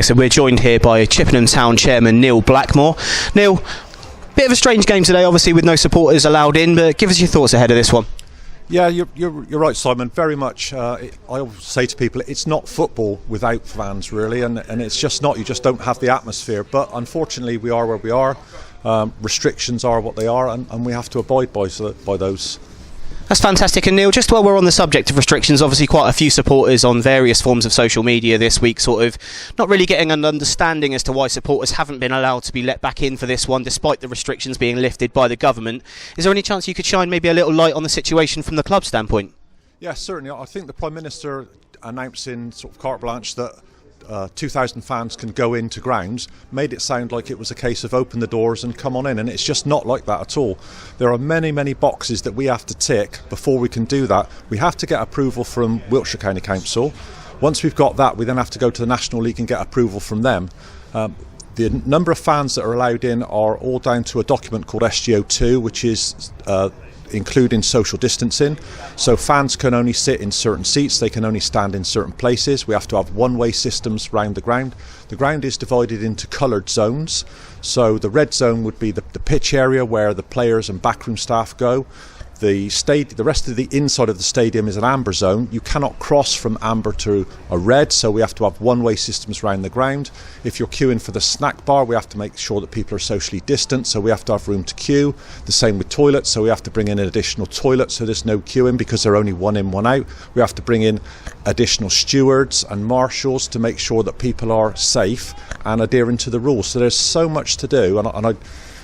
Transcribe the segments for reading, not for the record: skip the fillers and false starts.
So we're joined here by Chippenham Town Chairman Neil Blackmore. Neil, bit of a strange game today, obviously with no supporters allowed in, but give us your thoughts ahead of this one. Yeah, you're right, Simon. Very much. I always say to people, it's not football without fans, really, and it's just not. You just don't have the atmosphere. But unfortunately, we are where we are. Restrictions are what they are, and we have to abide by those. That's fantastic. And Neil, just while we're on the subject of restrictions, obviously quite a few supporters on various forms of social media this week sort of not really getting an understanding as to why supporters haven't been allowed to be let back in for this one despite the restrictions being lifted by the government. Is there any chance you could shine maybe a little light on the situation from the club standpoint? Yeah, certainly. I think the Prime Minister announcing sort of carte blanche that 2,000 fans can go into grounds made it sound like it was a case of open the doors and come on in, and it's just not like that at all. There are many boxes that we have to tick before we can do that. We have to get approval from Wiltshire County Council. Once we've got that, we then have to go to the National League and get approval from them. The number of fans that are allowed in are all down to a document called SGO2, which is including social distancing. So fans can only sit in certain seats, they can only stand in certain places. We have to have one-way systems round the ground. The ground is divided into coloured zones. So the red zone would be the pitch area where the players and backroom staff go. The rest of the inside of the stadium is an amber zone. You cannot cross from amber to a red, so we have to have one-way systems around the ground. If you're queuing for the snack bar, we have to make sure that people are socially distant, so we have to have room to queue. The same with toilets, so we have to bring in an additional toilet so there's no queuing because they're only one in, one out. We have to bring in additional stewards and marshals to make sure that people are safe and adhering to the rules. So there's so much to do, and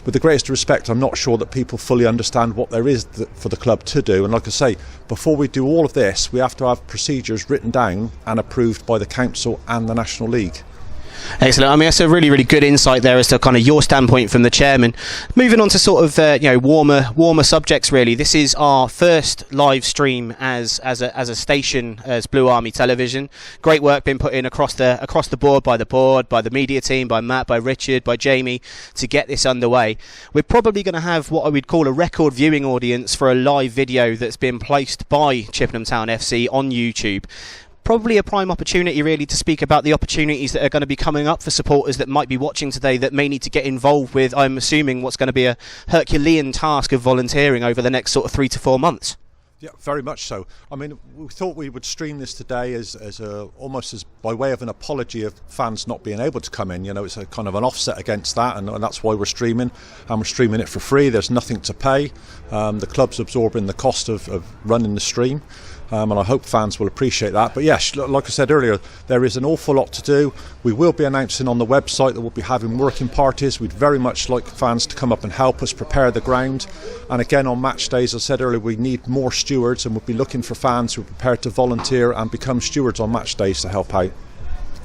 with the greatest respect, I'm not sure that people fully understand what there is for the club to do. And like I say, before we do all of this, we have to have procedures written down and approved by the council and the National League. Excellent. I mean, that's a really good insight there as to kind of your standpoint from the chairman. Moving on to sort of warmer subjects. Really, this is our first live stream as a station as Blue Army Television. Great work being put in across the board, by the media team, by Matt, by Richard, by Jamie to get this underway. We're probably going to have what I would call a record viewing audience for a live video that's been placed by Chippenham Town FC on YouTube. Probably a prime opportunity really to speak about the opportunities that are going to be coming up for supporters that might be watching today that may need to get involved with, I'm assuming, what's going to be a Herculean task of volunteering over the next sort of 3 to 4 months. Yeah, very much so. I mean, we thought we would stream this today as almost as by way of an apology of fans not being able to come in. You know, it's a kind of an offset against that, and that's why we're streaming. And we're streaming it for free. There's nothing to pay. The club's absorbing the cost of running the stream. And I hope fans will appreciate that. But yes, like I said earlier, there is an awful lot to do. We will be announcing on the website that we'll be having working parties. We'd very much like fans to come up and help us prepare the ground. And again, on match days, as I said earlier, we need more stewards, and we'll be looking for fans who are prepared to volunteer and become stewards on match days to help out.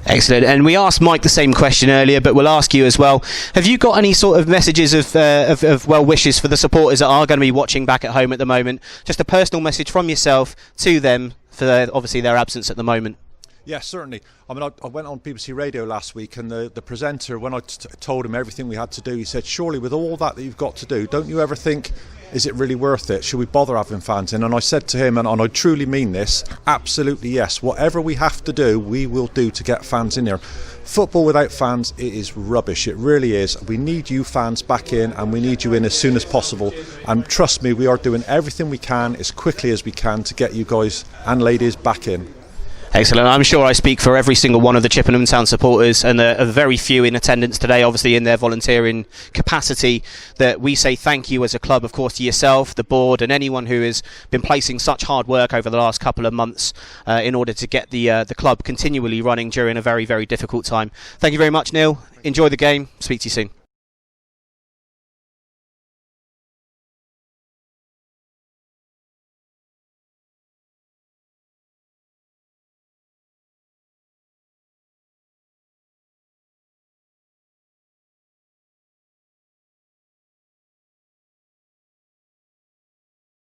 Excellent. And we asked Mike the same question earlier, but we'll ask you as well. Have you got any sort of messages of well wishes for the supporters that are going to be watching back at home at the moment? Just a personal message from yourself to them for obviously their absence at the moment. Yeah, certainly. I mean, I went on BBC Radio last week, and the presenter, when I told him everything we had to do, he said, surely with all that you've got to do, don't you ever think, is it really worth it? Should we bother having fans in? And I said to him, and I truly mean this, absolutely yes. Whatever we have to do, we will do to get fans in here. Football without fans, it is rubbish. It really is. We need you fans back in, and we need you in as soon as possible. And trust me, we are doing everything we can as quickly as we can to get you guys and ladies back in. Excellent. I'm sure I speak for every single one of the Chippenham Town supporters, and a very few in attendance today, obviously in their volunteering capacity, that we say thank you as a club, of course, to yourself, the board, and anyone who has been placing such hard work over the last couple of months in order to get the club continually running during a very difficult time. Thank you very much, Neil. Enjoy the game. Speak to you soon.